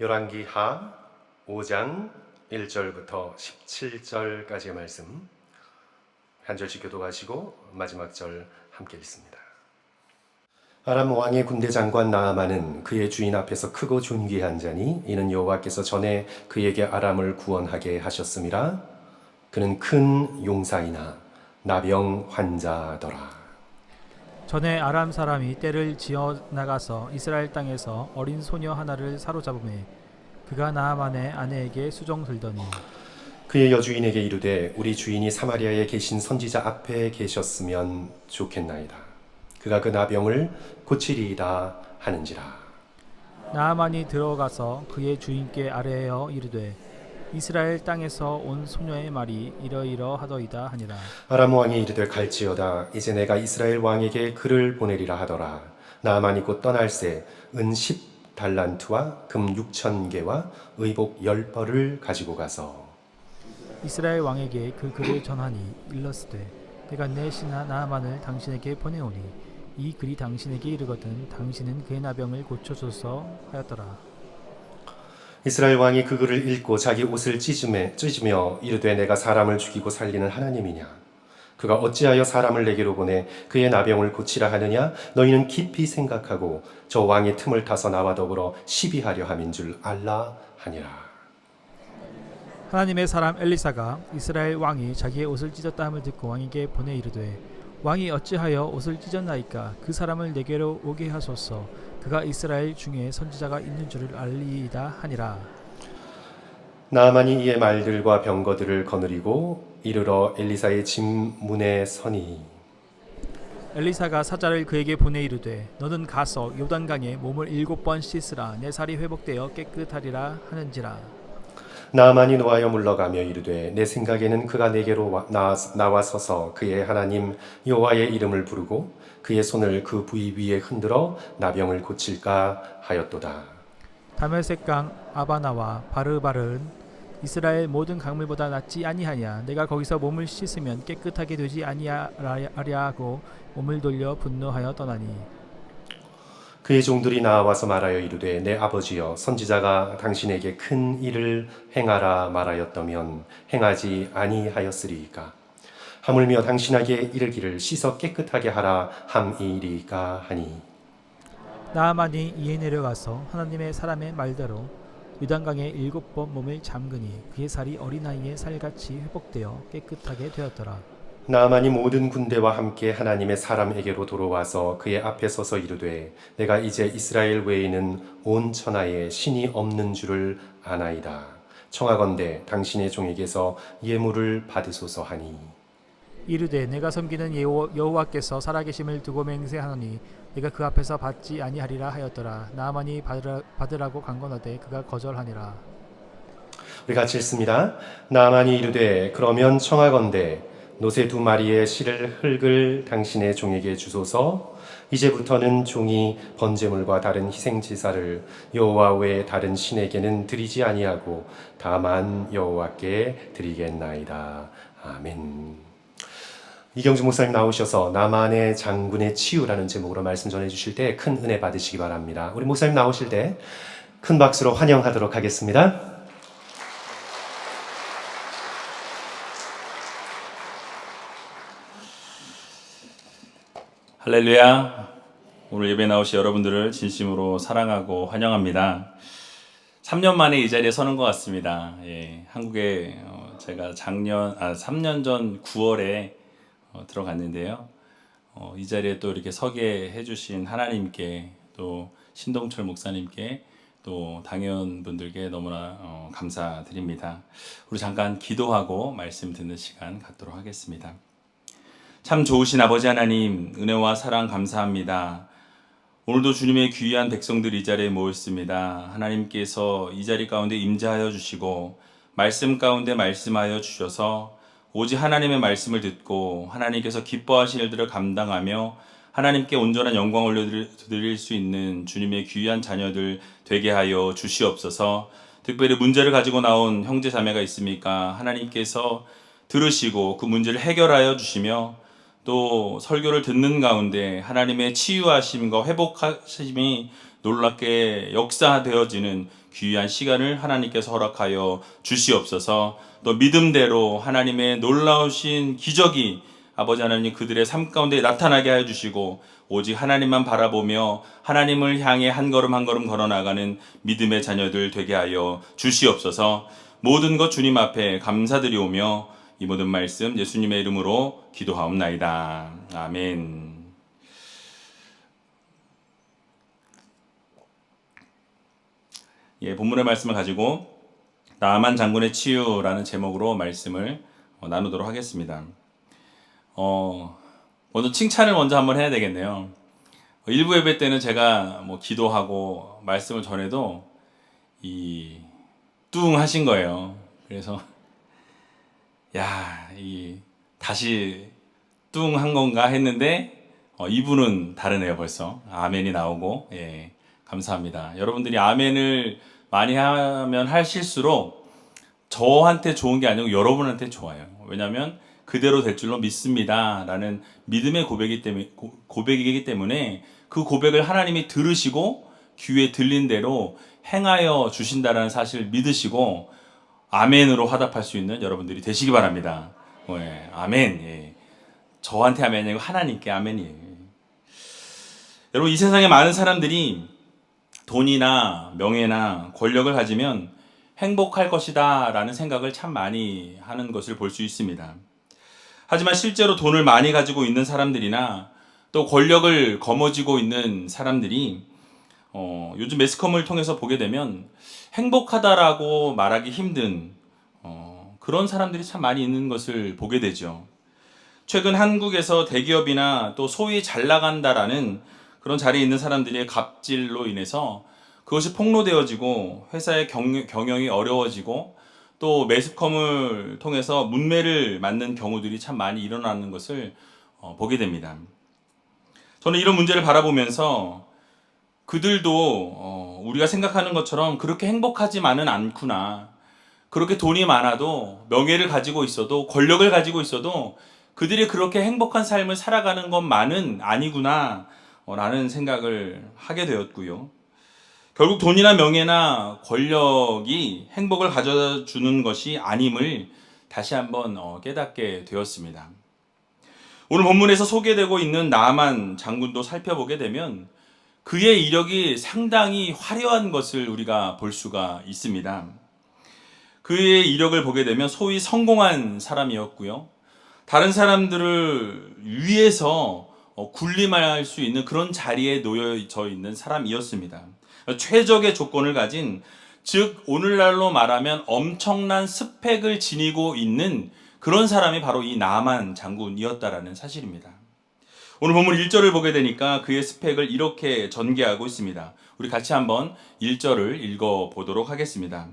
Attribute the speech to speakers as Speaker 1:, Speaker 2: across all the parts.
Speaker 1: 열왕기하 5장 1절부터 17절까지의 말씀 한 절씩 교독하시고 마지막 절 함께 읽습니다. 아람 왕의 군대 장관 나아만은 그의 주인 앞에서 크고 존귀한 자니 이는 여호와께서 전에 그에게 아람을 구원하게 하셨음이라. 그는 큰 용사이나 나병 환자더라.
Speaker 2: 전에 아람 사람이 떼를 지어 나가서 이스라엘 땅에서 어린 소녀 하나를 사로잡음에 그가 나아만의 아내에게 수종 들더니
Speaker 1: 그의 여주인에게 이르되 우리 주인이 사마리아에 계신 선지자 앞에 계셨으면 좋겠나이다. 그가 그 나병을 고치리이다 하는지라.
Speaker 2: 나아만이 들어가서 그의 주인께 아뢰어 이르되 이스라엘 땅에서 온 소녀의 말이 이러이러하더이다 하니라.
Speaker 1: 아람 왕이 이르되 갈지어다. 이제 내가 이스라엘 왕에게 글을 보내리라 하더라. 나아만이 곧 떠날새 은 10달란트와 금 6,000개와 의복 10벌을 가지고 가서
Speaker 2: 이스라엘 왕에게 그 글을 전하니 일렀으되 내가 내 신하 나아만을 당신에게 보내오니 이 글이 당신에게 이르거든 당신은 그의 나병을 고쳐소서 하였더라.
Speaker 1: 이스라엘 왕이 그 글을 읽고 자기 옷을 찢으며 이르되 내가 사람을 죽이고 살리는 하나님이냐? 그가 어찌하여 사람을 내게로 보내 그의 나병을 고치라 하느냐? 너희는 깊이 생각하고 저 왕의 틈을 타서 나와 더불어 시비하려 함인 줄 알라 하니라.
Speaker 2: 하나님의 사람 엘리사가 이스라엘 왕이 자기의 옷을 찢었다 함을 듣고 왕에게 보내 이르되 왕이 어찌하여 옷을 찢었나이까? 그 사람을 내게로 오게 하소서. 그가 이스라엘 중에 선지자가 있는 줄을 알리이다 하니라.
Speaker 1: 나아만이 이의 말들과 병거들을 거느리고 이르러 엘리사의 집 문에 서니
Speaker 2: 엘리사가 사자를 그에게 보내 이르되 너는 가서 요단강에 몸을 7번 씻으라. 내 살이 회복되어 깨끗하리라 하는지라.
Speaker 1: 나아만이 노하여 물러가며 이르되 내 생각에는 그가 내게로 나와 서서 그의 하나님 여호와의 이름을 부르고 그의 손을 그 부위 위에 흔들어 나병을 고칠까 하였도다.
Speaker 2: 다메섹강 아바나와 바르바른 이스라엘 모든 강물보다 낫지 아니하냐? 내가 거기서 몸을 씻으면 깨끗하게 되지 아니하랴 하고 몸을 돌려 분노하여 떠나니
Speaker 1: 그의 종들이 나와서 말하여 이르되 내 아버지여 선지자가 당신에게 큰 일을 행하라 말하였다면 행하지 아니하였으리이까? 하물며 당신에게 이르기를 씻어 깨끗하게 하라 함이리이까 하니
Speaker 2: 나아만이 이에 내려가서 하나님의 사람의 말대로 요단강에 7번 몸을 잠그니 그의 살이 어린아이의 살같이 회복되어 깨끗하게 되었더라.
Speaker 1: 나아만이 모든 군대와 함께 하나님의 사람에게로 돌아와서 그의 앞에 서서 이르되 내가 이제 이스라엘 외에는 온 천하에 신이 없는 줄을 아나이다. 청하건대 당신의 종에게서 예물을 받으소서 하니
Speaker 2: 이르되 내가 섬기는 여호와께서 살아계심을 두고 맹세하노니 내가 그 앞에서 받지 아니하리라 하였더라. 나아만이 받으라고 강건하되 그가 거절하니라.
Speaker 1: 우리 같이 읽습니다. 나아만이 이르되 그러면 청하건대 노새 2마리의 실을 흙을 당신의 종에게 주소서. 이제부터는 종이 번제물과 다른 희생제사를 여호와 외에 다른 신에게는 드리지 아니하고 다만 여호와께 드리겠나이다. 아멘. 이경주 목사님 나오셔서 나만의 장군의 치유라는 제목으로 말씀 전해주실 때 큰 은혜 받으시기 바랍니다. 우리 목사님 나오실 때 큰 박수로 환영하도록 하겠습니다.
Speaker 3: 할렐루야. 오늘 예배 나오신 여러분들을 진심으로 사랑하고 환영합니다. 3년 만에 이 자리에 서는 것 같습니다. 한국에 제가 3년 전 9월에 들어갔는데요. 이 자리에 또 이렇게 서게 해주신 하나님께 또 신동철 목사님께 또 당회원분들께 너무나 감사드립니다. 우리 잠깐 기도하고 말씀 듣는 시간 갖도록 하겠습니다. 참 좋으신 아버지 하나님, 은혜와 사랑 감사합니다. 오늘도 주님의 귀한 백성들이 이 자리에 모였습니다. 하나님께서 이 자리 가운데 임재하여 주시고 말씀 가운데 말씀하여 주셔서 오직 하나님의 말씀을 듣고 하나님께서 기뻐하신 일들을 감당하며 하나님께 온전한 영광 올려드릴 수 있는 주님의 귀한 자녀들 되게 하여 주시옵소서. 특별히 문제를 가지고 나온 형제 자매가 있습니까? 하나님께서 들으시고 그 문제를 해결하여 주시며 또 설교를 듣는 가운데 하나님의 치유하심과 회복하심이 놀랍게 역사되어지는 귀한 시간을 하나님께서 허락하여 주시옵소서. 또 믿음대로 하나님의 놀라우신 기적이 아버지 하나님 그들의 삶 가운데 나타나게 하여 주시고 오직 하나님만 바라보며 하나님을 향해 한 걸음 한 걸음 걸어나가는 믿음의 자녀들 되게 하여 주시옵소서. 모든 것 주님 앞에 감사드리오며 이 모든 말씀 예수님의 이름으로 기도하옵나이다. 아멘. 본문의 말씀을 가지고 나아만 장군의 치유라는 제목으로 말씀을 나누도록 하겠습니다. 먼저 칭찬을 먼저 한번 해야 되겠네요. 일부 예배 때는 제가 기도하고 말씀을 전해도 뚱 하신 거예요. 그래서 다시 뚱 한 건가 했는데 이분은 다르네요. 벌써 아멘이 나오고 감사합니다. 여러분들이 아멘을 많이 하면 하실수록 저한테 좋은 게 아니고 여러분한테 좋아요. 왜냐하면 그대로 될 줄로 믿습니다 라는 믿음의 고백이기 때문에 그 고백을 하나님이 들으시고 귀에 들린 대로 행하여 주신다라는 사실을 믿으시고 아멘으로 화답할 수 있는 여러분들이 되시기 바랍니다. 아멘. 저한테 아멘이 아니고 하나님께 아멘이에요. 여러분, 이 세상에 많은 사람들이 돈이나 명예나 권력을 가지면 행복할 것이다 라는 생각을 참 많이 하는 것을 볼 수 있습니다. 하지만 실제로 돈을 많이 가지고 있는 사람들이나 또 권력을 거머쥐고 있는 사람들이 요즘 매스컴을 통해서 보게 되면 행복하다라고 말하기 힘든 그런 사람들이 참 많이 있는 것을 보게 되죠. 최근 한국에서 대기업이나 또 소위 잘 나간다라는 그런 자리에 있는 사람들의 갑질로 인해서 그것이 폭로되어지고 회사의 경영이 어려워지고 또 매스컴을 통해서 문매를 맞는 경우들이 참 많이 일어나는 것을 보게 됩니다. 저는 이런 문제를 바라보면서 그들도 우리가 생각하는 것처럼 그렇게 행복하지만은 않구나. 그렇게 돈이 많아도 명예를 가지고 있어도 권력을 가지고 있어도 그들이 그렇게 행복한 삶을 살아가는 것만은 아니구나 라는 생각을 하게 되었고요. 결국 돈이나 명예나 권력이 행복을 가져주는 것이 아님을 다시 한번 깨닫게 되었습니다. 오늘 본문에서 소개되고 있는 나아만 장군도 살펴보게 되면 그의 이력이 상당히 화려한 것을 우리가 볼 수가 있습니다. 그의 이력을 보게 되면 소위 성공한 사람이었고요. 다른 사람들을 위해서 군림할 수 있는 그런 자리에 놓여져 있는 사람이었습니다. 최적의 조건을 가진, 즉 오늘날로 말하면 엄청난 스펙을 지니고 있는 그런 사람이 바로 이 나아만 장군이었다라는 사실입니다. 오늘 본문 1절을 보게 되니까 그의 스펙을 이렇게 전개하고 있습니다. 우리 같이 한번 1절을 읽어보도록 하겠습니다.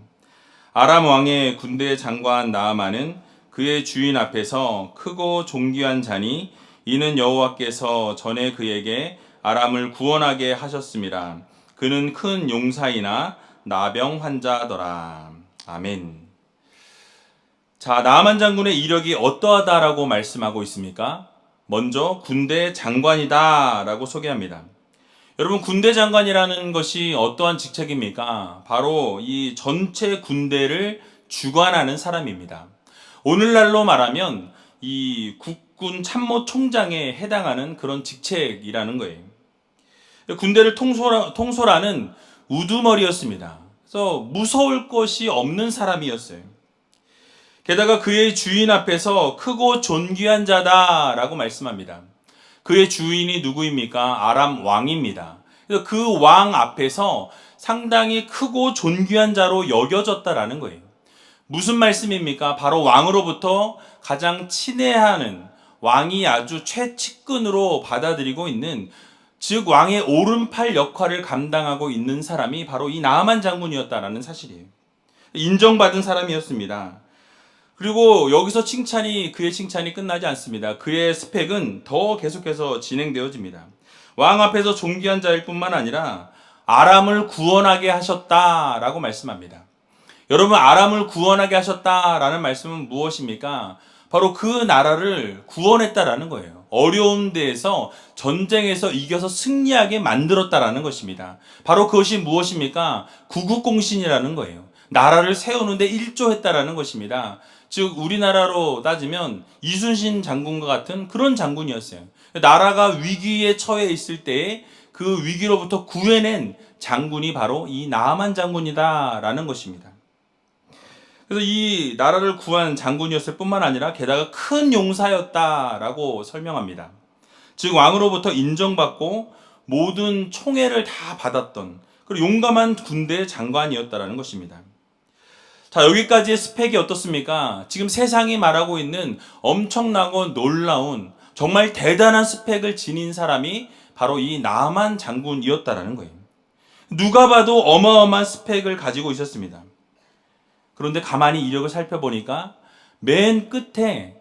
Speaker 3: 아람 왕의 군대 장관 나아만은 그의 주인 앞에서 크고 존귀한 자니 이는 여호와께서 전에 그에게 아람을 구원하게 하셨습니다. 그는 큰 용사이나 나병 환자더라. 아멘. 자, 나아만 장군의 이력이 어떠하다라고 말씀하고 있습니까? 먼저 군대 장관이다 라고 소개합니다. 여러분, 군대 장관이라는 것이 어떠한 직책입니까? 바로 이 전체 군대를 주관하는 사람입니다. 오늘날로 말하면 이 국군 참모총장에 해당하는 그런 직책이라는 거예요. 군대를 통솔하는 우두머리였습니다. 그래서 무서울 것이 없는 사람이었어요. 게다가 그의 주인 앞에서 크고 존귀한 자다라고 말씀합니다. 그의 주인이 누구입니까? 아람 왕입니다. 그래서 그 왕 앞에서 상당히 크고 존귀한 자로 여겨졌다라는 거예요. 무슨 말씀입니까? 바로 왕으로부터 가장 친애하는, 왕이 아주 최측근으로 받아들이고 있는, 즉 왕의 오른팔 역할을 감당하고 있는 사람이 바로 이 나아만 장군이었다라는 사실이에요. 인정받은 사람이었습니다. 그리고 여기서 그의 칭찬이 끝나지 않습니다. 그의 스펙은 더 계속해서 진행되어집니다. 왕 앞에서 존귀한 자일 뿐만 아니라 아람을 구원하게 하셨다라고 말씀합니다. 여러분, 아람을 구원하게 하셨다라는 말씀은 무엇입니까? 바로 그 나라를 구원했다라는 거예요. 어려운 데에서 전쟁에서 이겨서 승리하게 만들었다라는 것입니다. 바로 그것이 무엇입니까? 구국공신이라는 거예요. 나라를 세우는데 일조했다라는 것입니다. 즉 우리나라로 따지면 이순신 장군과 같은 그런 장군이었어요. 나라가 위기에 처해 있을 때에 그 위기로부터 구해낸 장군이 바로 이 나아만 장군이다라는 것입니다. 그래서 이 나라를 구한 장군이었을 뿐만 아니라 게다가 큰 용사였다라고 설명합니다. 즉 왕으로부터 인정받고 모든 총애를 다 받았던 그리고 용감한 군대 장관이었다라는 것입니다. 자, 여기까지의 스펙이 어떻습니까? 지금 세상이 말하고 있는 엄청나고 놀라운 정말 대단한 스펙을 지닌 사람이 바로 이 나아만 장군이었다라는 거예요. 누가 봐도 어마어마한 스펙을 가지고 있었습니다. 그런데 가만히 이력을 살펴보니까 맨 끝에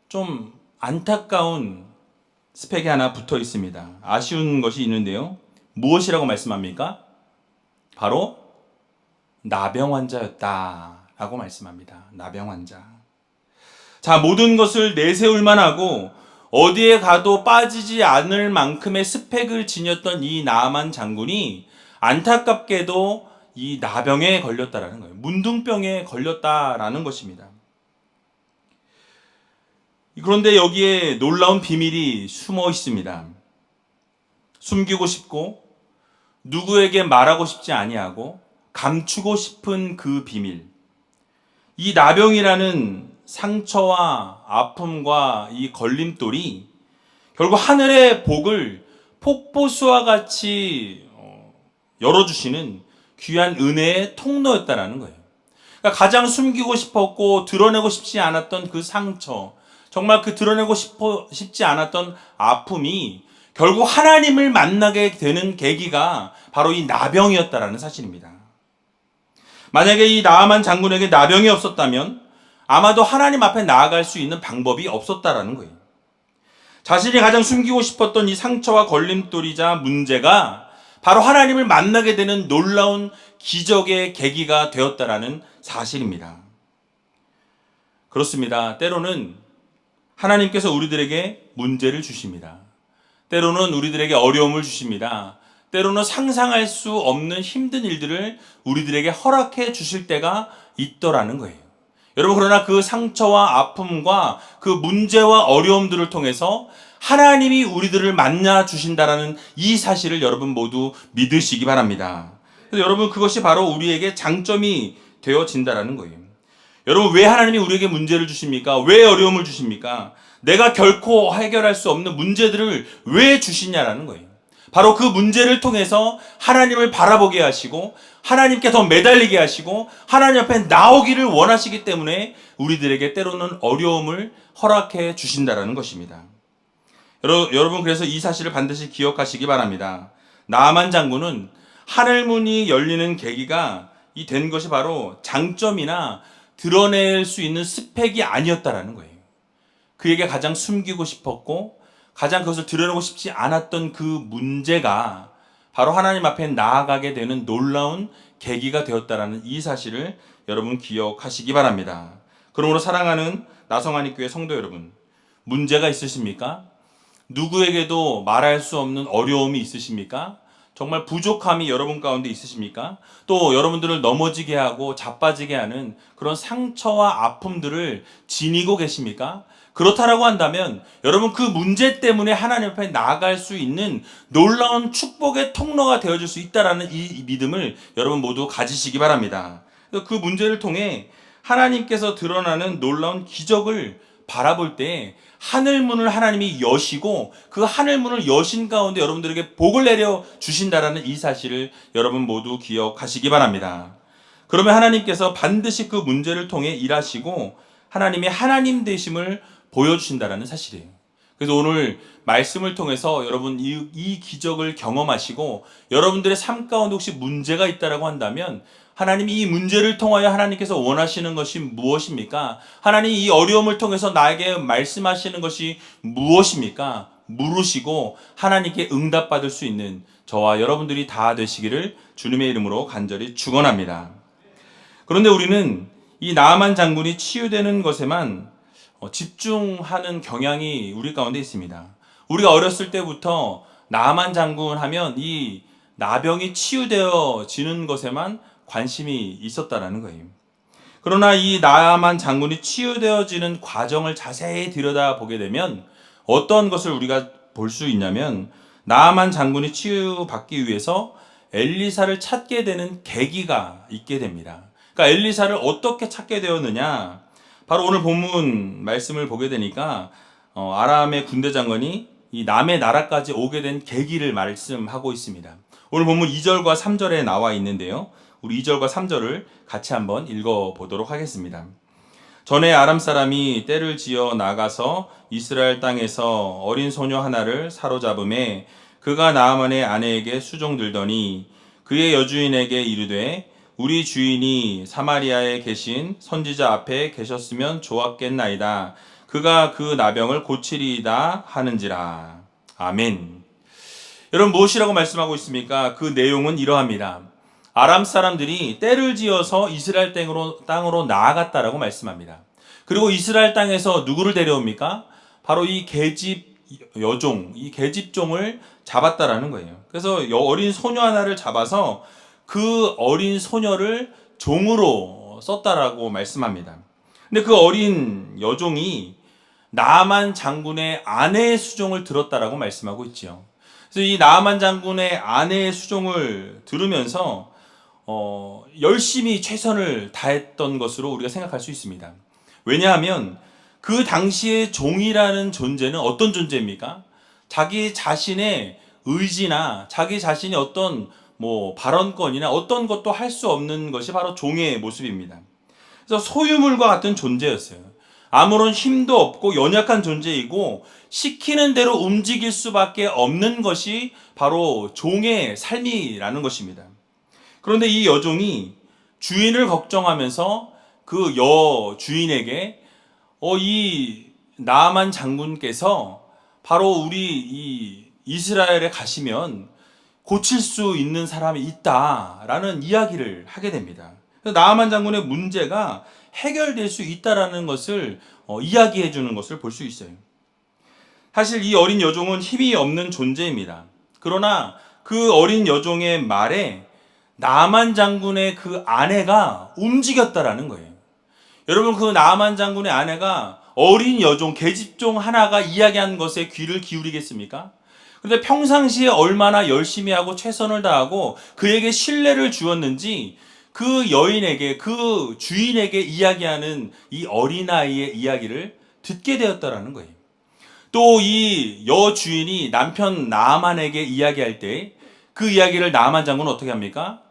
Speaker 3: 좀 안타까운 스펙이 하나 붙어 있습니다. 아쉬운 것이 있는데요. 무엇이라고 말씀합니까? 바로 나병 환자였다라고 말씀합니다. 나병 환자. 자, 모든 것을 내세울만 하고 어디에 가도 빠지지 않을 만큼의 스펙을 지녔던 이 나아만 장군이 안타깝게도 이 나병에 걸렸다라는 거예요. 문둥병에 걸렸다라는 것입니다. 그런데 여기에 놀라운 비밀이 숨어 있습니다. 숨기고 싶고 누구에게 말하고 싶지 아니하고 감추고 싶은 그 비밀. 이 나병이라는 상처와 아픔과 이 걸림돌이 결국 하늘의 복을 폭포수와 같이 열어주시는 귀한 은혜의 통로였다라는 거예요. 그러니까 가장 숨기고 싶었고 드러내고 싶지 않았던 그 상처, 정말 그 드러내고 싶지 않았던 아픔이 결국 하나님을 만나게 되는 계기가 바로 이 나병이었다라는 사실입니다. 만약에 이 나아만 장군에게 나병이 없었다면 아마도 하나님 앞에 나아갈 수 있는 방법이 없었다라는 거예요. 자신이 가장 숨기고 싶었던 이 상처와 걸림돌이자 문제가 바로 하나님을 만나게 되는 놀라운 기적의 계기가 되었다라는 사실입니다. 그렇습니다. 때로는 하나님께서 우리들에게 문제를 주십니다. 때로는 우리들에게 어려움을 주십니다. 때로는 상상할 수 없는 힘든 일들을 우리들에게 허락해 주실 때가 있더라는 거예요. 여러분, 그러나 그 상처와 아픔과 그 문제와 어려움들을 통해서 하나님이 우리들을 만나 주신다라는 이 사실을 여러분 모두 믿으시기 바랍니다. 그래서 여러분, 그것이 바로 우리에게 장점이 되어진다라는 거예요. 여러분, 왜 하나님이 우리에게 문제를 주십니까? 왜 어려움을 주십니까? 내가 결코 해결할 수 없는 문제들을 왜 주시냐라는 거예요. 바로 그 문제를 통해서 하나님을 바라보게 하시고 하나님께 더 매달리게 하시고 하나님 앞에 나오기를 원하시기 때문에 우리들에게 때로는 어려움을 허락해 주신다라는 것입니다. 여러분, 그래서 이 사실을 반드시 기억하시기 바랍니다. 나아만 장군은 하늘문이 열리는 계기가 된 것이 바로 장점이나 드러낼 수 있는 스펙이 아니었다라는 거예요. 그에게 가장 숨기고 싶었고 가장 그것을 드러내고 싶지 않았던 그 문제가 바로 하나님 앞에 나아가게 되는 놀라운 계기가 되었다라는 이 사실을 여러분 기억하시기 바랍니다. 그러므로 사랑하는 나성안익교회 성도 여러분, 문제가 있으십니까? 누구에게도 말할 수 없는 어려움이 있으십니까? 정말 부족함이 여러분 가운데 있으십니까? 또 여러분들을 넘어지게 하고 자빠지게 하는 그런 상처와 아픔들을 지니고 계십니까? 그렇다라고 한다면 여러분, 그 문제 때문에 하나님 앞에 나아갈 수 있는 놀라운 축복의 통로가 되어줄 수 있다라는 이 믿음을 여러분 모두 가지시기 바랍니다. 그 문제를 통해 하나님께서 드러나는 놀라운 기적을 바라볼 때 하늘문을 하나님이 여시고 그 하늘문을 여신 가운데 여러분들에게 복을 내려 주신다라는 이 사실을 여러분 모두 기억하시기 바랍니다. 그러면 하나님께서 반드시 그 문제를 통해 일하시고 하나님의 하나님 되심을 보여주신다라는 사실이에요. 그래서 오늘 말씀을 통해서 여러분 이 기적을 경험하시고 여러분들의 삶 가운데 혹시 문제가 있다라고 한다면 하나님이 이 문제를 통하여 하나님께서 원하시는 것이 무엇입니까? 하나님 이 어려움을 통해서 나에게 말씀하시는 것이 무엇입니까? 물으시고 하나님께 응답받을 수 있는 저와 여러분들이 다 되시기를 주님의 이름으로 간절히 축원합니다. 그런데 우리는 이 나아만 장군이 치유되는 것에만 집중하는 경향이 우리 가운데 있습니다. 우리가 어렸을 때부터 나만 장군 하면 이 나병이 치유되어지는 것에만 관심이 있었다라는 거예요. 그러나 이 나만 장군이 치유되어지는 과정을 자세히 들여다보게 되면 어떤 것을 우리가 볼 수 있냐면 나만 장군이 치유받기 위해서 엘리사를 찾게 되는 계기가 있게 됩니다. 그러니까 엘리사를 어떻게 찾게 되었느냐? 바로 오늘 본문 말씀을 보게 되니까 아람의 군대 장관이 이 남의 나라까지 오게 된 계기를 말씀하고 있습니다. 오늘 본문 2절과 3절에 나와 있는데요. 우리 2절과 3절을 같이 한번 읽어보도록 하겠습니다. 전에 아람 사람이 떼를 지어 나가서 이스라엘 땅에서 어린 소녀 하나를 사로잡음에 그가 나아만의 아내에게 수종들더니 그의 여주인에게 이르되 우리 주인이 사마리아에 계신 선지자 앞에 계셨으면 좋았겠나이다. 그가 그 나병을 고치리이다 하는지라. 아멘. 여러분 무엇이라고 말씀하고 있습니까? 그 내용은 이러합니다. 아람 사람들이 떼를 지어서 이스라엘 땅으로 나아갔다라고 말씀합니다. 그리고 이스라엘 땅에서 누구를 데려옵니까? 바로 이 계집 여종, 이 계집종을 잡았다라는 거예요. 그래서 어린 소녀 하나를 잡아서 그 어린 소녀를 종으로 썼다라고 말씀합니다. 근데 그 어린 여종이 나아만 장군의 아내의 수종을 들었다라고 말씀하고 있지요. 그래서 이 나아만 장군의 아내의 수종을 들으면서 열심히 최선을 다했던 것으로 우리가 생각할 수 있습니다. 왜냐하면 그 당시의 종이라는 존재는 어떤 존재입니까? 자기 자신의 의지나 자기 자신이 어떤 발언권이나 어떤 것도 할 수 없는 것이 바로 종의 모습입니다. 그래서 소유물과 같은 존재였어요. 아무런 힘도 없고 연약한 존재이고 시키는 대로 움직일 수밖에 없는 것이 바로 종의 삶이라는 것입니다. 그런데 이 여종이 주인을 걱정하면서 그 여주인에게 이 나아만 장군께서 바로 우리 이 이스라엘에 가시면 고칠 수 있는 사람이 있다라는 이야기를 하게 됩니다. 나아만 장군의 문제가 해결될 수 있다라는 것을 이야기해 주는 것을 볼 수 있어요. 사실 이 어린 여종은 힘이 없는 존재입니다. 그러나 그 어린 여종의 말에 나아만 장군의 그 아내가 움직였다라는 거예요. 여러분 그 나아만 장군의 아내가 어린 여종, 계집종 하나가 이야기한 것에 귀를 기울이겠습니까? 그런데 평상시에 얼마나 열심히 하고 최선을 다하고 그에게 신뢰를 주었는지 그 여인에게, 그 주인에게 이야기하는 이 어린아이의 이야기를 듣게 되었다라는 거예요. 또 이 여주인이 남편 나아만에게 이야기할 때 그 이야기를 나아만 장군은 어떻게 합니까?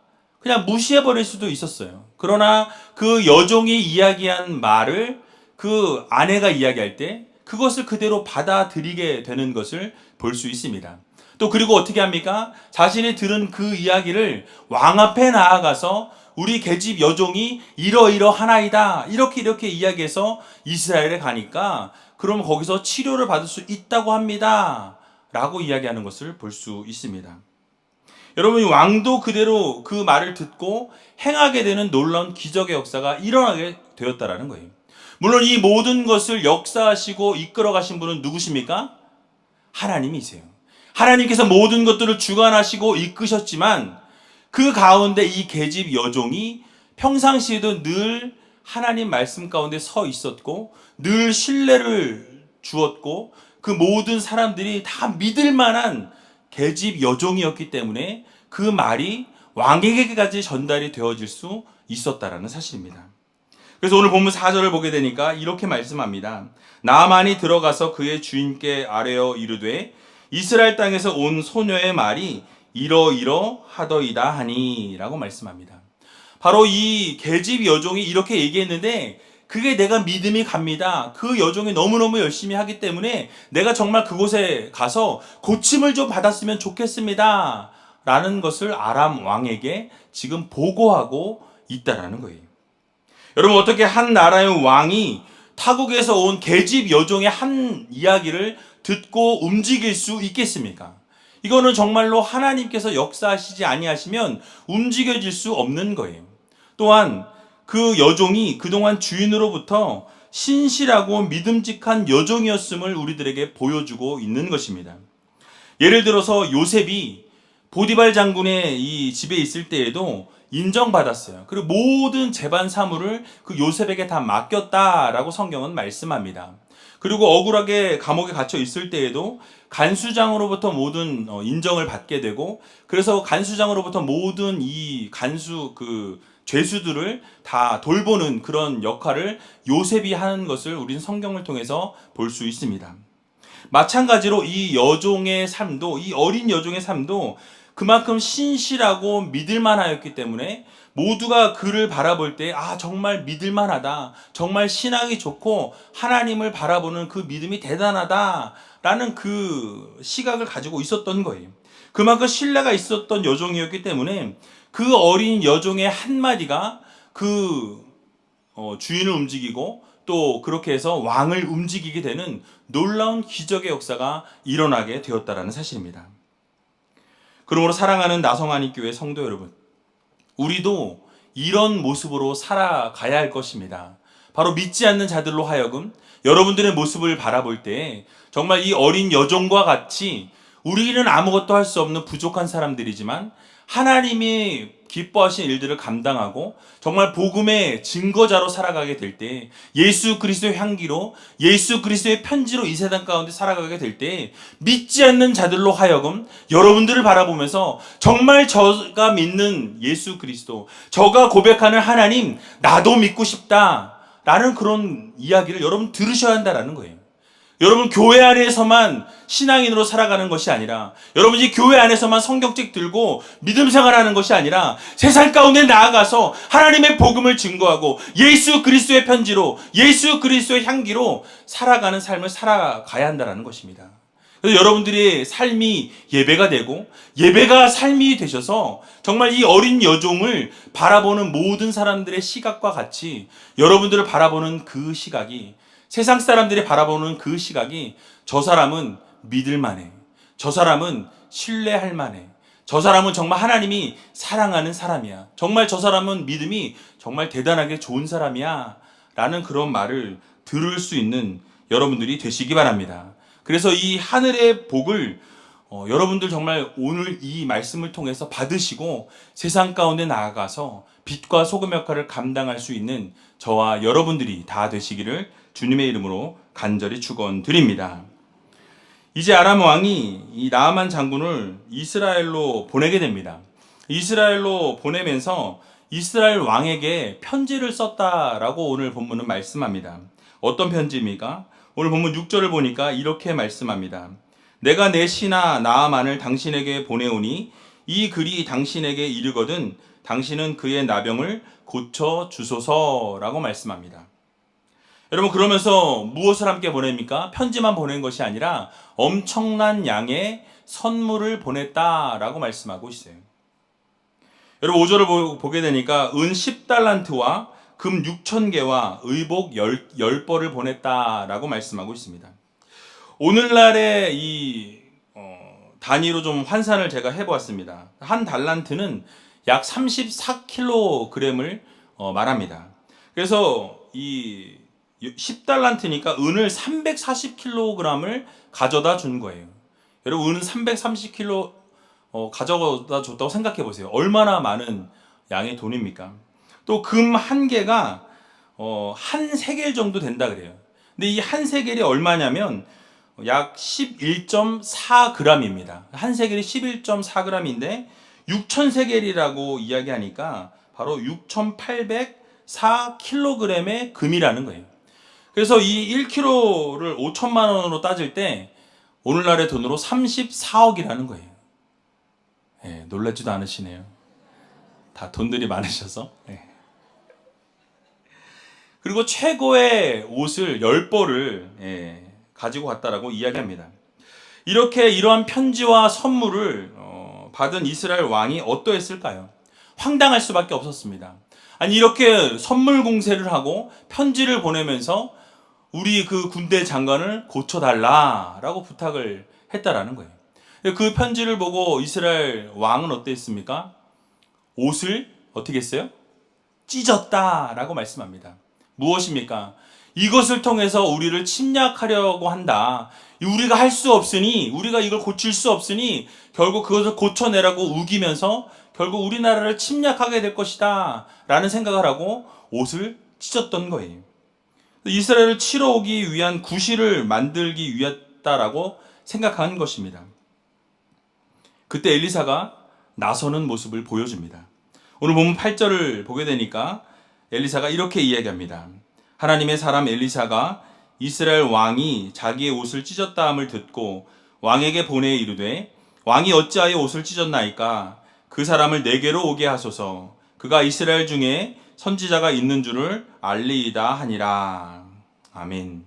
Speaker 3: 그냥 무시해버릴 수도 있었어요. 그러나 그 여종이 이야기한 말을 그 아내가 이야기할 때 그것을 그대로 받아들이게 되는 것을 볼 수 있습니다. 또 그리고 어떻게 합니까? 자신이 들은 그 이야기를 왕 앞에 나아가서 우리 계집 여종이 이러이러하나이다 이렇게 이야기해서 이스라엘에 가니까 그럼 거기서 치료를 받을 수 있다고 합니다 라고 이야기하는 것을 볼 수 있습니다. 여러분 왕도 그대로 그 말을 듣고 행하게 되는 놀라운 기적의 역사가 일어나게 되었다라는 거예요. 물론 이 모든 것을 역사하시고 이끌어 가신 분은 누구십니까? 하나님이세요. 하나님께서 모든 것들을 주관하시고 이끄셨지만 그 가운데 이 계집 여종이 평상시에도 늘 하나님 말씀 가운데 서 있었고 늘 신뢰를 주었고 그 모든 사람들이 다 믿을 만한 계집 여종이었기 때문에 그 말이 왕에게까지 전달이 되어질 수 있었다라는 사실입니다. 그래서 오늘 본문 4절을 보게 되니까 이렇게 말씀합니다. 나아만이 들어가서 그의 주인께 아뢰어 이르되 이스라엘 땅에서 온 소녀의 말이 이러이러하더이다 하니 라고 말씀합니다. 바로 이 계집 여종이 이렇게 얘기했는데 그게 내가 믿음이 갑니다. 그 여종이 너무너무 열심히 하기 때문에 내가 정말 그곳에 가서 고침을 좀 받았으면 좋겠습니다 라는 것을 아람 왕에게 지금 보고하고 있다라는 거예요. 여러분 어떻게 한 나라의 왕이 타국에서 온 계집 여종의 한 이야기를 듣고 움직일 수 있겠습니까? 이거는 정말로 하나님께서 역사하시지 아니하시면 움직여질 수 없는 거예요. 또한 그 여종이 그동안 주인으로부터 신실하고 믿음직한 여종이었음을 우리들에게 보여주고 있는 것입니다. 예를 들어서 요셉이 보디발 장군의 이 집에 있을 때에도 인정받았어요. 그리고 모든 재반 사물을 그 요셉에게 다 맡겼다라고 성경은 말씀합니다. 그리고 억울하게 감옥에 갇혀 있을 때에도 간수장으로부터 모든 인정을 받게 되고, 그래서 간수장으로부터 모든 이 죄수들을 다 돌보는 그런 역할을 요셉이 하는 것을 우리는 성경을 통해서 볼 수 있습니다. 마찬가지로 이 어린 여종의 삶도 그만큼 신실하고 믿을만하였기 때문에 모두가 그를 바라볼 때 정말 믿을만하다, 정말 신앙이 좋고 하나님을 바라보는 그 믿음이 대단하다라는 그 시각을 가지고 있었던 거예요. 그만큼 신뢰가 있었던 여종이었기 때문에 그 어린 여종의 한마디가 주인을 움직이고 또 그렇게 해서 왕을 움직이게 되는 놀라운 기적의 역사가 일어나게 되었다라는 사실입니다. 그러므로 사랑하는 나성안익교회 성도 여러분, 우리도 이런 모습으로 살아가야 할 것입니다. 바로 믿지 않는 자들로 하여금 여러분들의 모습을 바라볼 때 정말 이 어린 여종과 같이 우리는 아무것도 할 수 없는 부족한 사람들이지만 하나님이 기뻐하신 일들을 감당하고 정말 복음의 증거자로 살아가게 될 때, 예수 그리스도의 향기로, 예수 그리스도의 편지로 이 세상 가운데 살아가게 될 때 믿지 않는 자들로 하여금 여러분들을 바라보면서 정말 저가 믿는 예수 그리스도, 저가 고백하는 하나님, 나도 믿고 싶다라는 그런 이야기를 여러분 들으셔야 한다라는 거예요. 여러분 교회 안에서만 신앙인으로 살아가는 것이 아니라, 여러분이 교회 안에서만 성경책 들고 믿음 생활하는 것이 아니라 세상 가운데 나아가서 하나님의 복음을 증거하고 예수 그리스도의 편지로, 예수 그리스도의 향기로 살아가는 삶을 살아가야 한다는 것입니다. 그래서 여러분들의 삶이 예배가 되고 예배가 삶이 되셔서 정말 이 어린 여종을 바라보는 모든 사람들의 시각과 같이 여러분들을 바라보는 그 시각이, 세상 사람들이 바라보는 그 시각이, 저 사람은 믿을만해, 저 사람은 신뢰할 만해, 저 사람은 정말 하나님이 사랑하는 사람이야, 정말 저 사람은 믿음이 정말 대단하게 좋은 사람이야 라는 그런 말을 들을 수 있는 여러분들이 되시기 바랍니다. 그래서 이 하늘의 복을 여러분들 정말 오늘 이 말씀을 통해서 받으시고 세상 가운데 나아가서 빛과 소금 역할을 감당할 수 있는 저와 여러분들이 다 되시기를 주님의 이름으로 간절히 축원드립니다. 이제 아람 왕이 이 나아만 장군을 이스라엘로 보내게 됩니다. 이스라엘로 보내면서 이스라엘 왕에게 편지를 썼다라고 오늘 본문은 말씀합니다. 어떤 편지입니까? 오늘 본문 6절을 보니까 이렇게 말씀합니다. 내가 내 신하 나아만을 당신에게 보내오니 이 글이 당신에게 이르거든 당신은 그의 나병을 고쳐 주소서라고 말씀합니다. 여러분, 그러면서 무엇을 함께 보냅니까? 편지만 보낸 것이 아니라 엄청난 양의 선물을 보냈다라고 말씀하고 있어요. 여러분, 5절을 보게 되니까 은 10달란트와 금 6,000개와 의복 10벌을 보냈다라고 말씀하고 있습니다. 오늘날의 이 단위로 좀 환산을 제가 해보았습니다. 한 달란트는 약 34kg을 말합니다. 그래서 이 10달란트니까 은을 340kg을 가져다 준 거예요. 여러분, 은은 330kg 가져다 줬다고 생각해 보세요. 얼마나 많은 양의 돈입니까? 또 금 한 개가 한 세겔 정도 된다 그래요. 근데 이 한 세겔이 얼마냐면 약 11.4g입니다. 한 세겔이 11.4g인데 6,000세겔이라고 이야기하니까 바로 6,804kg의 금이라는 거예요. 그래서 이 1kg를 5천만 원으로 따질 때 오늘날의 돈으로 34억이라는 거예요. 네, 놀라지도 않으시네요. 다 돈들이 많으셔서. 네. 그리고 최고의 옷을 10벌을 가지고 갔다라고 이야기합니다. 이렇게 이러한 편지와 선물을 받은 이스라엘 왕이 어떠했을까요? 황당할 수밖에 없었습니다. 아니, 이렇게 선물 공세를 하고 편지를 보내면서 우리 그 군대 장관을 고쳐달라라고 부탁을 했다라는 거예요. 그 편지를 보고 이스라엘 왕은 어땠습니까? 옷을 어떻게 했어요? 찢었다라고 말씀합니다. 무엇입니까? 이것을 통해서 우리를 침략하려고 한다. 우리가 할 수 없으니, 우리가 이걸 고칠 수 없으니 결국 그것을 고쳐내라고 우기면서 결국 우리나라를 침략하게 될 것이다 라는 생각을 하고 옷을 찢었던 거예요. 이스라엘을 치러 오기 위한 구실을 만들기 위했다라고 생각한 것입니다. 그때 엘리사가 나서는 모습을 보여줍니다. 오늘 보면 8절을 보게 되니까 엘리사가 이렇게 이야기합니다. 하나님의 사람 엘리사가 이스라엘 왕이 자기의 옷을 찢었다 함을 듣고 왕에게 보내 이르되 왕이 어찌하여 옷을 찢었나이까? 그 사람을 내게로 오게 하소서. 그가 이스라엘 중에 선지자가 있는 줄을 알리이다 하니라. 아멘.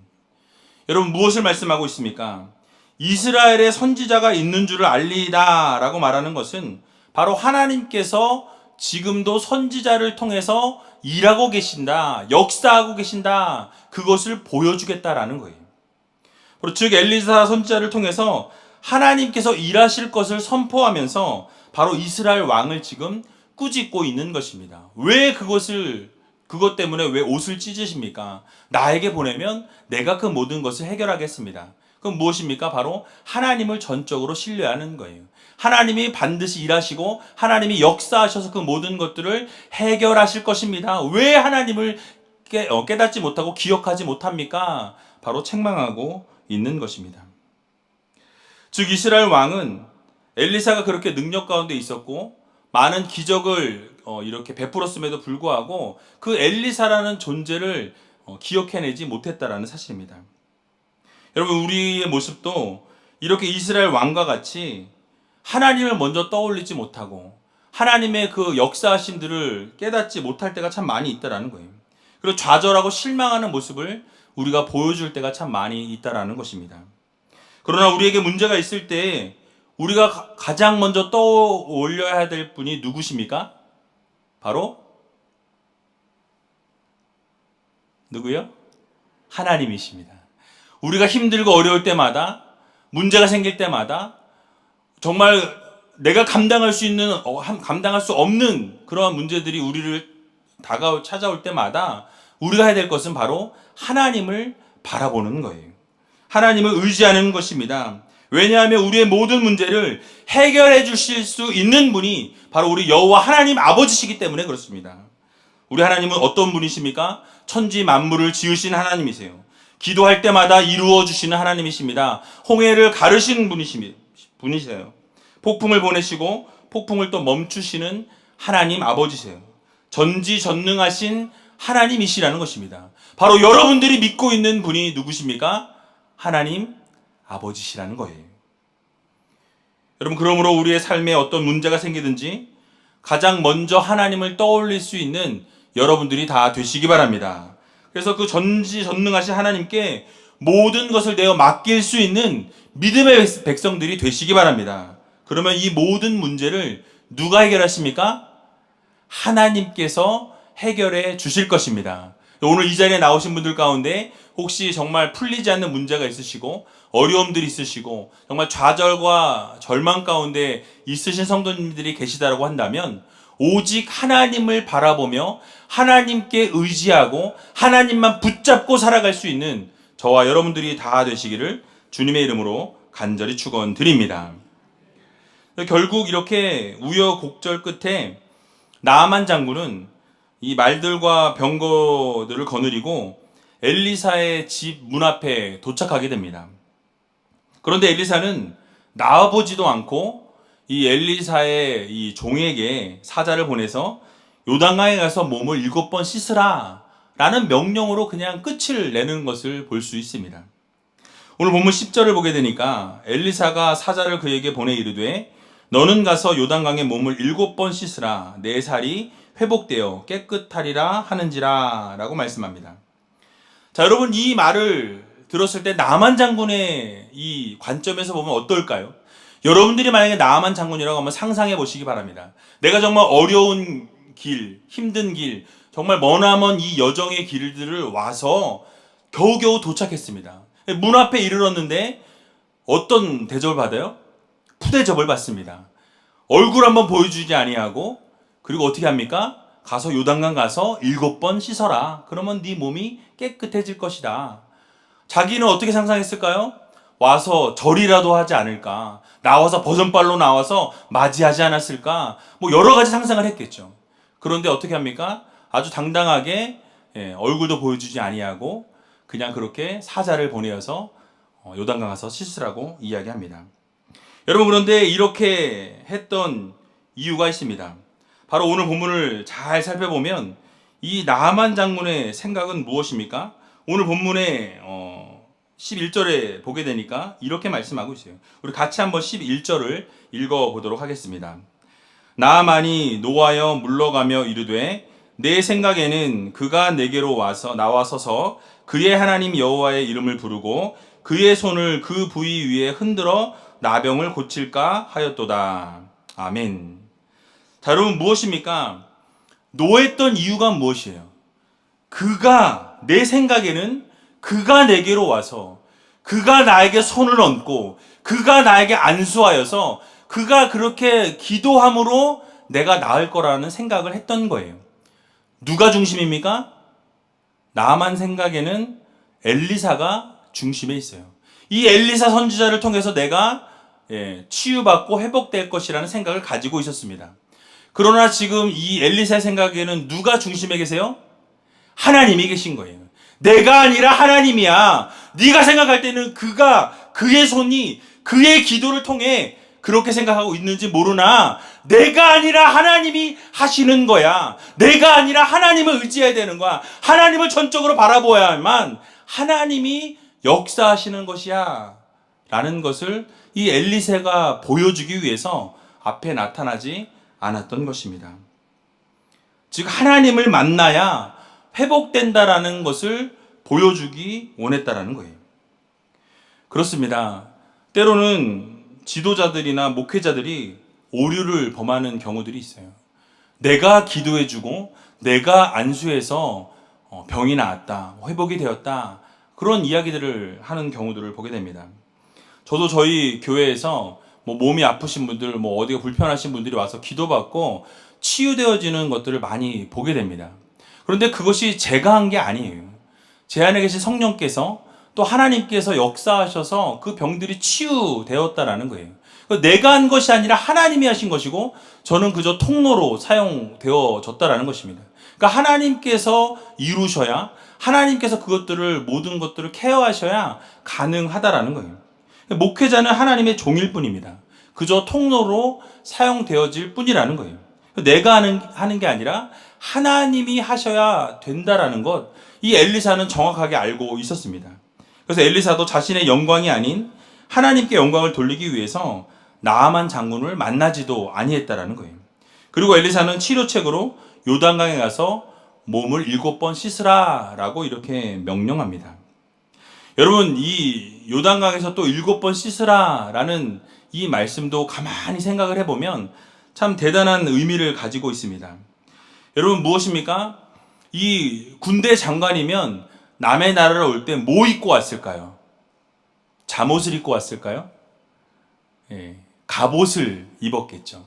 Speaker 3: 여러분 무엇을 말씀하고 있습니까? 이스라엘에 선지자가 있는 줄을 알리이다 라고 말하는 것은 바로 하나님께서 지금도 선지자를 통해서 일하고 계신다, 역사하고 계신다, 그것을 보여주겠다라는 거예요. 즉 엘리사 선지자를 통해서 하나님께서 일하실 것을 선포하면서 바로 이스라엘 왕을 지금 꾸짖고 있는 것입니다. 왜 그것 때문에 왜 옷을 찢으십니까? 나에게 보내면 내가 그 모든 것을 해결하겠습니다. 그럼 무엇입니까? 바로 하나님을 전적으로 신뢰하는 거예요. 하나님이 반드시 일하시고 하나님이 역사하셔서 그 모든 것들을 해결하실 것입니다. 왜 하나님을 깨닫지 못하고 기억하지 못합니까? 바로 책망하고 있는 것입니다. 즉 이스라엘 왕은 엘리사가 그렇게 능력 가운데 있었고 많은 기적을 이렇게 베풀었음에도 불구하고 그 엘리사라는 존재를 기억해내지 못했다라는 사실입니다. 여러분 우리의 모습도 이렇게 이스라엘 왕과 같이 하나님을 먼저 떠올리지 못하고 하나님의 그 역사하심들을 깨닫지 못할 때가 참 많이 있다라는 거예요. 그리고 좌절하고 실망하는 모습을 우리가 보여줄 때가 참 많이 있다라는 것입니다. 그러나 우리에게 문제가 있을 때 우리가 가장 먼저 떠올려야 될 분이 누구십니까? 바로 누구요? 하나님이십니다. 우리가 힘들고 어려울 때마다 문제가 생길 때마다 정말 내가 감당할 수 없는 그러한 문제들이 우리를 찾아올 때마다 우리가 해야 될 것은 바로 하나님을 바라보는 거예요. 하나님을 의지하는 것입니다. 왜냐하면 우리의 모든 문제를 해결해 주실 수 있는 분이 바로 우리 여호와 하나님 아버지시기 때문에 그렇습니다. 우리 하나님은 어떤 분이십니까? 천지 만물을 지으신 하나님이세요. 기도할 때마다 이루어 주시는 하나님이십니다. 홍해를 가르시는 분이세요. 폭풍을 보내시고 폭풍을 또 멈추시는 하나님 아버지세요. 전지전능하신 하나님이시라는 것입니다. 바로 여러분들이 믿고 있는 분이 누구십니까? 하나님 아버지시라는 거예요. 여러분 그러므로 우리의 삶에 어떤 문제가 생기든지 가장 먼저 하나님을 떠올릴 수 있는 여러분들이 다 되시기 바랍니다. 그래서 그 전지전능하신 하나님께 모든 것을 내어 맡길 수 있는 믿음의 백성들이 되시기 바랍니다. 그러면 이 모든 문제를 누가 해결하십니까? 하나님께서 해결해 주실 것입니다. 오늘 이 자리에 나오신 분들 가운데 혹시 정말 풀리지 않는 문제가 있으시고 어려움들이 있으시고 정말 좌절과 절망 가운데 있으신 성도님들이 계시다라고 한다면 오직 하나님을 바라보며 하나님께 의지하고 하나님만 붙잡고 살아갈 수 있는 저와 여러분들이 다 되시기를 주님의 이름으로 간절히 축원드립니다. 결국 이렇게 우여곡절 끝에 나아만 장군은 이 말들과 병거들을 거느리고 엘리사의 집 문 앞에 도착하게 됩니다. 그런데 엘리사는 나와보지도 않고 이 엘리사의 이 종에게 사자를 보내서 요단강에 가서 몸을 7번 씻으라 라는 명령으로 그냥 끝을 내는 것을 볼 수 있습니다. 오늘 본문 10절을 보게 되니까 엘리사가 사자를 그에게 보내 이르되 너는 가서 요단강에 몸을 7번 씻으라 내 살이 회복되어 깨끗하리라 하는지라 라고 말씀합니다. 자, 여러분 이 말을 들었을 때 나만 장군의 이 관점에서 보면 어떨까요? 여러분들이 만약에 나만 장군이라고 한번 상상해 보시기 바랍니다. 내가 정말 어려운 길, 힘든 길, 정말 머나먼 이 여정의 길들을 와서 겨우겨우 도착했습니다. 문 앞에 이르렀는데 어떤 대접을 받아요? 푸대접을 받습니다. 얼굴 한번 보여주지 아니하고 그리고 어떻게 합니까? 가서 요단강 가서 7번 씻어라. 그러면 네 몸이 깨끗해질 것이다. 자기는 어떻게 상상했을까요? 와서 절이라도 하지 않을까? 나와서 버선발로 나와서 맞이하지 않았을까? 뭐 여러 가지 상상을 했겠죠. 그런데 어떻게 합니까? 아주 당당하게 얼굴도 보여주지 아니하고 그냥 그렇게 사자를 보내어서 요단강 가서 씻으라고 이야기합니다. 여러분, 그런데 이렇게 했던 이유가 있습니다. 바로 오늘 본문을 잘 살펴보면 이 나아만 장군의 생각은 무엇입니까? 오늘 본문의 11절에 보게 되니까 이렇게 말씀하고 있어요. 우리 같이 한번 11절을 읽어보도록 하겠습니다. 나아만이 노하여 물러가며 이르되 내 생각에는 그가 내게로 나와서서 그의 하나님 여호와의 이름을 부르고 그의 손을 그 부위 위에 흔들어 나병을 고칠까 하였도다. 아멘. 자, 여러분, 무엇입니까? 노했던 이유가 무엇이에요? 내 생각에는 그가 내게로 와서 그가 나에게 손을 얹고 그가 나에게 안수하여서 그가 그렇게 기도함으로 내가 나을 거라는 생각을 했던 거예요. 누가 중심입니까? 나만 생각에는 엘리사가 중심에 있어요. 이 엘리사 선지자를 통해서 내가 치유받고 회복될 것이라는 생각을 가지고 있었습니다. 그러나 지금 이 엘리사의 생각에는 누가 중심에 계세요? 하나님이 계신 거예요. 내가 아니라 하나님이야. 네가 생각할 때는 그의 손이 그의 기도를 통해 그렇게 생각하고 있는지 모르나 내가 아니라 하나님이 하시는 거야. 내가 아니라 하나님을 의지해야 되는 거야. 하나님을 전적으로 바라보아야만 하나님이 역사하시는 것이야 라는 것을 이 엘리사가 보여주기 위해서 앞에 나타나지 않았던 것입니다. 즉 하나님을 만나야 회복된다라는 것을 보여주기 원했다라는 거예요. 그렇습니다. 때로는 지도자들이나 목회자들이 오류를 범하는 경우들이 있어요. 내가 기도해주고 내가 안수해서 병이 나았다, 회복이 되었다, 그런 이야기들을 하는 경우들을 보게 됩니다. 저도 저희 교회에서 몸이 아프신 분들, 어디가 불편하신 분들이 와서 기도받고 치유되어지는 것들을 많이 보게 됩니다. 그런데 그것이 제가 한 게 아니에요. 제 안에 계신 성령께서 또 하나님께서 역사하셔서 그 병들이 치유되었다라는 거예요. 내가 한 것이 아니라 하나님이 하신 것이고 저는 그저 통로로 사용되어졌다라는 것입니다. 그러니까 하나님께서 이루셔야, 하나님께서 모든 것들을 케어하셔야 가능하다라는 거예요. 목회자는 하나님의 종일 뿐입니다. 그저 통로로 사용되어질 뿐이라는 거예요. 내가 하는 게 아니라 하나님이 하셔야 된다라는 것, 이 엘리사는 정확하게 알고 있었습니다. 그래서 엘리사도 자신의 영광이 아닌 하나님께 영광을 돌리기 위해서 나아만 장군을 만나지도 아니했다라는 거예요. 그리고 엘리사는 치료책으로 요단강에 가서 몸을 7번 씻으라라고 이렇게 명령합니다. 여러분, 이 요단강에서 또 7번 씻으라라는 이 말씀도 가만히 생각을 해보면 참 대단한 의미를 가지고 있습니다. 여러분, 무엇입니까? 이 군대 장관이면 남의 나라를 올 때 뭐 입고 왔을까요? 잠옷을 입고 왔을까요? 갑옷을 입었겠죠.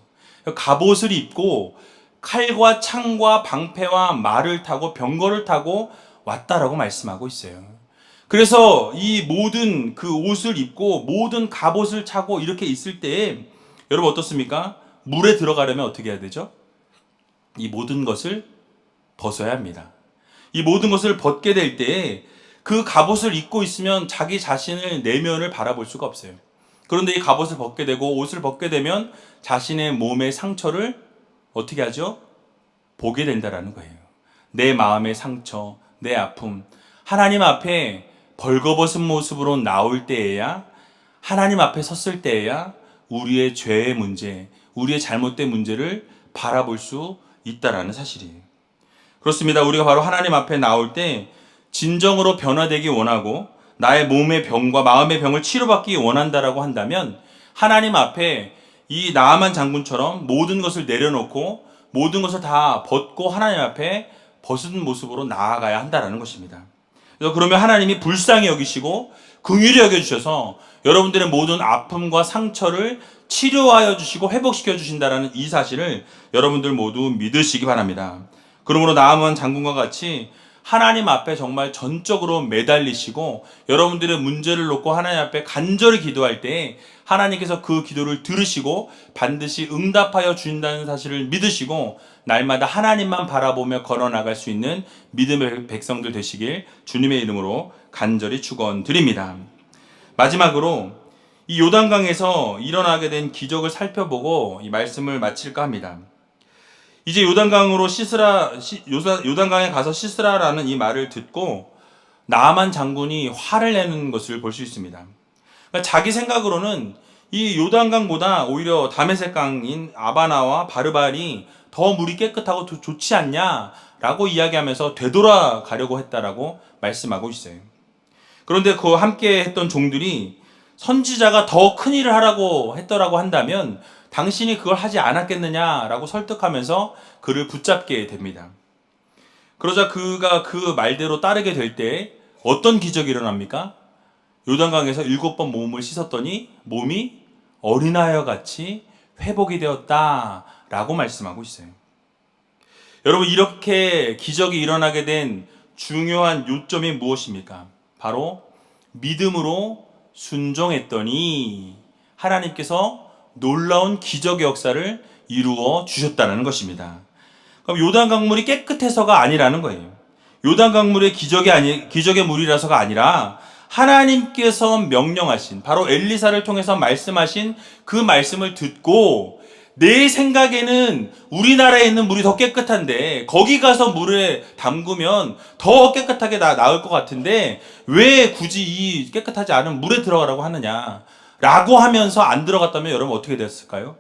Speaker 3: 갑옷을 입고 칼과 창과 방패와 말을 타고 병거를 타고 왔다라고 말씀하고 있어요. 그래서 이 모든 그 옷을 입고 모든 갑옷을 차고 이렇게 있을 때 여러분 어떻습니까? 물에 들어가려면 어떻게 해야 되죠? 이 모든 것을 벗어야 합니다. 이 모든 것을 벗게 될 때 그 갑옷을 입고 있으면 자기 자신의 내면을 바라볼 수가 없어요. 그런데 이 갑옷을 벗게 되고 옷을 벗게 되면 자신의 몸의 상처를 어떻게 하죠? 보게 된다라는 거예요. 내 마음의 상처, 내 아픔, 하나님 앞에 벌거벗은 모습으로 나올 때에야, 하나님 앞에 섰을 때에야 우리의 죄의 문제, 우리의 잘못된 문제를 바라볼 수 있다라는 사실이에요. 그렇습니다. 우리가 바로 하나님 앞에 나올 때 진정으로 변화되기 원하고 나의 몸의 병과 마음의 병을 치료받기 원한다라고 한다면 하나님 앞에 이 나아만 장군처럼 모든 것을 내려놓고 모든 것을 다 벗고 하나님 앞에 벗은 모습으로 나아가야 한다라는 것입니다. 그래서 그러면 하나님이 불쌍히 여기시고 긍휼히 여겨주셔서 여러분들의 모든 아픔과 상처를 치료하여 주시고 회복시켜 주신다라는 이 사실을 여러분들 모두 믿으시기 바랍니다. 그러므로 나아만 장군과 같이 하나님 앞에 정말 전적으로 매달리시고 여러분들의 문제를 놓고 하나님 앞에 간절히 기도할 때 하나님께서 그 기도를 들으시고 반드시 응답하여 주신다는 사실을 믿으시고 날마다 하나님만 바라보며 걸어나갈 수 있는 믿음의 백성들 되시길 주님의 이름으로 간절히 축원드립니다. 마지막으로 이 요단강에서 일어나게 된 기적을 살펴보고 이 말씀을 마칠까 합니다. 이제 요단강으로 요단강에 가서 씻으라라는 이 말을 듣고 나아만 장군이 화를 내는 것을 볼 수 있습니다. 그러니까 자기 생각으로는 이 요단강보다 오히려 다메섹강인 아바나와 바르발이 더 물이 깨끗하고 좋지 않냐라고 이야기하면서 되돌아가려고 했다라고 말씀하고 있어요. 그런데 그 함께 했던 종들이 선지자가 더 큰 일을 하라고 했더라고 한다면 당신이 그걸 하지 않았겠느냐라고 설득하면서 그를 붙잡게 됩니다. 그러자 그가 그 말대로 따르게 될 때 어떤 기적이 일어납니까? 요단강에서 7번 몸을 씻었더니 몸이 어린아이와 같이 회복이 되었다라고 말씀하고 있어요. 여러분, 이렇게 기적이 일어나게 된 중요한 요점이 무엇입니까? 바로 믿음으로 순종했더니 하나님께서 놀라운 기적의 역사를 이루어 주셨다는 것입니다. 그럼 요단 강물이 깨끗해서가 아니라는 거예요. 요단 강물의 기적의 물이라서가 아니라 하나님께서 명령하신, 바로 엘리사를 통해서 말씀하신 그 말씀을 듣고 내 생각에는 우리나라에 있는 물이 더 깨끗한데 거기 가서 물에 담그면 더 깨끗하게 나을 것 같은데 왜 굳이 이 깨끗하지 않은 물에 들어가라고 하느냐 라고 하면서 안 들어갔다면 여러분 어떻게 됐을까요?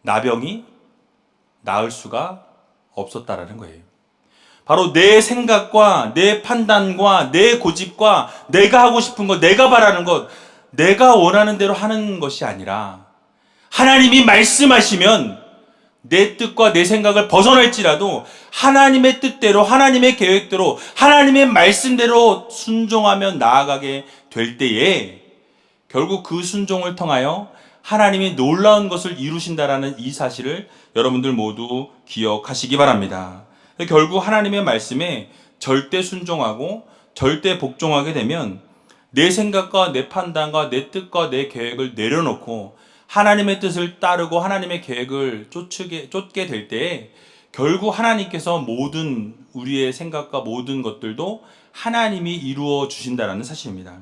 Speaker 3: 나병이 나을 수가 없었다라는 거예요. 바로 내 생각과 내 판단과 내 고집과 내가 하고 싶은 것, 내가 바라는 것, 내가 원하는 대로 하는 것이 아니라 하나님이 말씀하시면 내 뜻과 내 생각을 벗어날지라도 하나님의 뜻대로, 하나님의 계획대로, 하나님의 말씀대로 순종하며 나아가게 될 때에 결국 그 순종을 통하여 하나님이 놀라운 것을 이루신다라는 이 사실을 여러분들 모두 기억하시기 바랍니다. 결국 하나님의 말씀에 절대 순종하고 절대 복종하게 되면 내 생각과 내 판단과 내 뜻과 내 계획을 내려놓고 하나님의 뜻을 따르고 하나님의 계획을 쫓게 될 때에 결국 하나님께서 모든 우리의 생각과 모든 것들도 하나님이 이루어 주신다라는 사실입니다.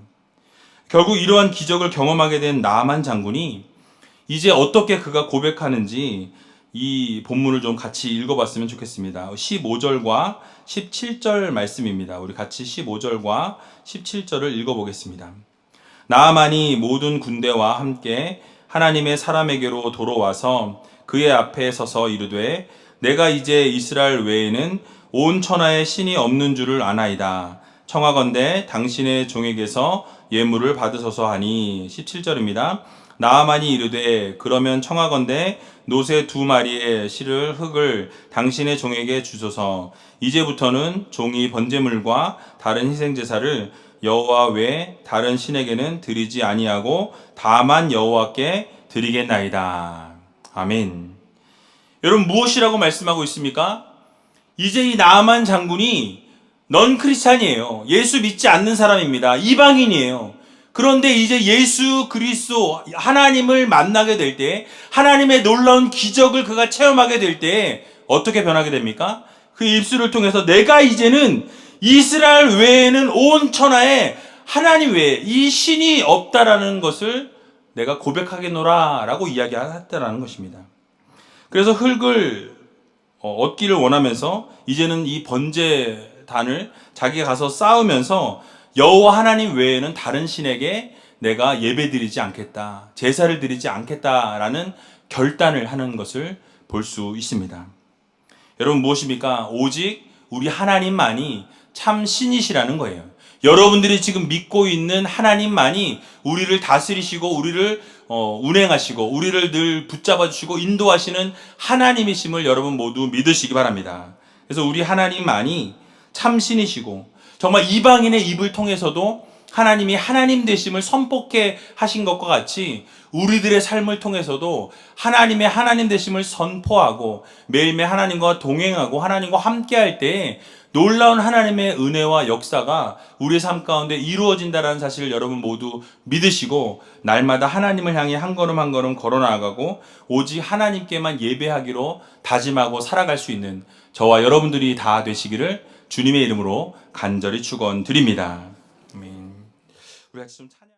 Speaker 3: 결국 이러한 기적을 경험하게 된 나아만 장군이 이제 어떻게 그가 고백하는지 이 본문을 좀 같이 읽어봤으면 좋겠습니다. 15절과 17절 말씀입니다. 우리 같이 15절과 17절을 읽어보겠습니다. 나아만이 모든 군대와 함께 하나님의 사람에게로 돌아와서 그의 앞에 서서 이르되 내가 이제 이스라엘 외에는 온 천하에 신이 없는 줄을 아나이다. 청하건대 당신의 종에게서 예물을 받으소서 하니 17절입니다. 나아만이 이르되 그러면 청하건대 노새 2마리의 흙을 당신의 종에게 주소서. 이제부터는 종이 번제물과 다른 희생제사를 여호와 외 다른 신에게는 드리지 아니하고 다만 여호와께 드리겠나이다. 아멘. 여러분, 무엇이라고 말씀하고 있습니까? 이제 이 나아만 장군이 넌 크리스찬이에요. 예수 믿지 않는 사람입니다. 이방인이에요. 그런데 이제 예수 그리스도 하나님을 만나게 될 때, 하나님의 놀라운 기적을 그가 체험하게 될 때 어떻게 변하게 됩니까? 그 입술을 통해서 내가 이제는 이스라엘 외에는 온 천하에 하나님 외에 이 신이 없다라는 것을 내가 고백하겠노라 라고 이야기했다라는 것입니다. 그래서 흙을 얻기를 원하면서 이제는 이 번제단을 자기가 가서 쌓으면서 여호와 하나님 외에는 다른 신에게 내가 예배드리지 않겠다, 제사를 드리지 않겠다라는 결단을 하는 것을 볼 수 있습니다. 여러분, 무엇입니까? 오직 우리 하나님만이 참 신이시라는 거예요. 여러분들이 지금 믿고 있는 하나님만이 우리를 다스리시고 우리를 운행하시고 우리를 늘 붙잡아 주시고 인도하시는 하나님이심을 여러분 모두 믿으시기 바랍니다. 그래서 우리 하나님만이 참 신이시고 정말 이방인의 입을 통해서도 하나님이 하나님 되심을 선포케 하신 것과 같이 우리들의 삶을 통해서도 하나님의 하나님 되심을 선포하고 매일매일 하나님과 동행하고 하나님과 함께할 때 놀라운 하나님의 은혜와 역사가 우리의 삶 가운데 이루어진다는 사실을 여러분 모두 믿으시고 날마다 하나님을 향해 한 걸음 한 걸음 걸어 나아가고 오직 하나님께만 예배하기로 다짐하고 살아갈 수 있는 저와 여러분들이 다 되시기를 주님의 이름으로 간절히 축원드립니다. 아멘. 우리 같이 좀 찬양.